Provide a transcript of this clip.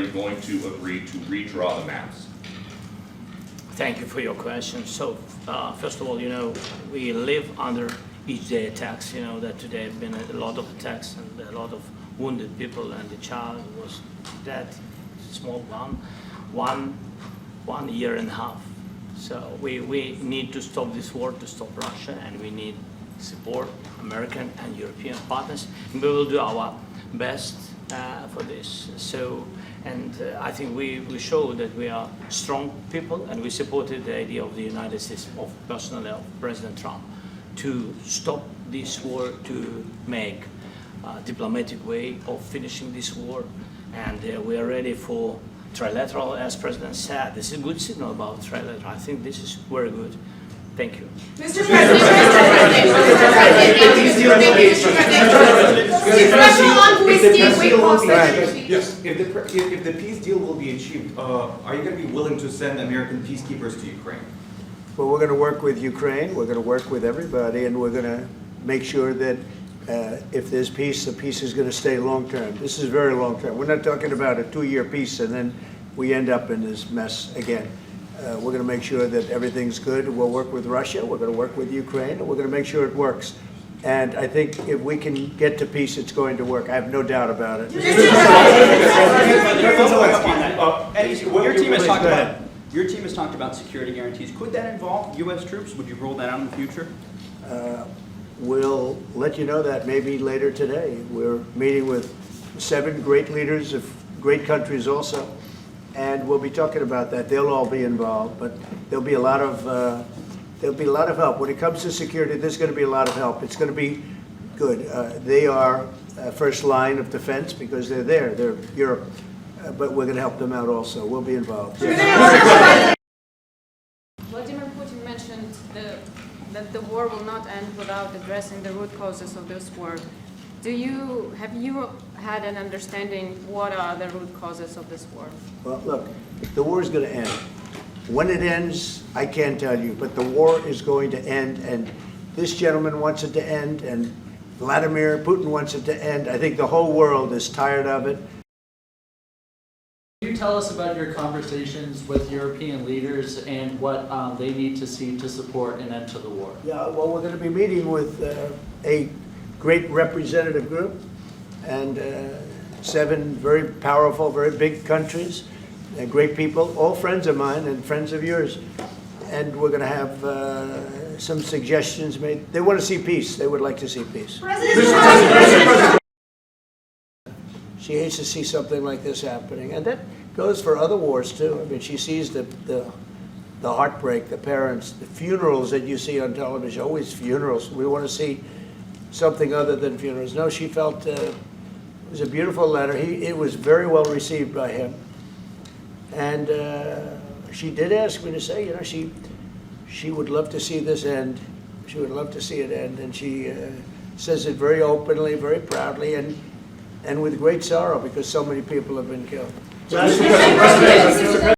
parties going to agree to redraw the maps? Thank you for your question. So, first of all, we live under each day attacks. That today have been a lot of attacks and a lot of wounded people, and the child was that small one year and a half. So we need to stop this war, to stop Russia, and we need support American and European partners. And we will do our best for this. So, and I think we show that we are strong people, and we supported the idea of the United States, of personally of President Trump, to stop this war, to make a diplomatic way of finishing this war, and we are ready for Trilateral, as President said. This is a good signal about Trilateral. I think this is very good. Thank you. Mr. President, yes. If the peace deal will be achieved, are you going to be willing to send American peacekeepers to Ukraine? Well, we're going to work with Ukraine. We're going to work with everybody, and we're going to make sure that if there's peace, the peace is going to stay long-term. This is very long-term. We're not talking about a 2-year peace and then we end up in this mess again. We're going to make sure that everything's good. We'll work with Russia. We're going to work with Ukraine. And we're going to make sure it works. And I think if we can get to peace, it's going to work. I have no doubt about it. Your team has talked about security guarantees. Could that involve U.S. troops? Would you roll that out in the future? We'll let you know that maybe later today. We're meeting with 7 great leaders of great countries also, and we'll be talking about that. They'll all be involved, but there'll be a lot of help when it comes to security. There's going to be a lot of help. It's going to be good. They are first line of defense because they're there. They're Europe, but we're going to help them out also. We'll be involved. Vladimir Putin mentioned that the war will not end without addressing the root causes of this war. Have you had an understanding what are the root causes of this war? Well, look, the war is going to end. When it ends, I can't tell you, but the war is going to end, and this gentleman wants it to end, and Vladimir Putin wants it to end. I think the whole world is tired of it. Can you tell us about your conversations with European leaders and what they need to see to support an end to the war? Yeah, well, we're going to be meeting with a great representative group and 7 very powerful, very big countries, great people, all friends of mine and friends of yours. And we're going to have some suggestions made. They want to see peace. They would like to see peace. She hates to see something like this happening, and that goes for other wars too. I mean, she sees the heartbreak, the parents, the funerals that you see on television. Always funerals. We want to see something other than funerals. No, she felt it was a beautiful letter. It was very well received by him, and she did ask me to say, she would love to see this end. She would love to see it end, and she says it very openly, very proudly, and with great sorrow because so many people have been killed.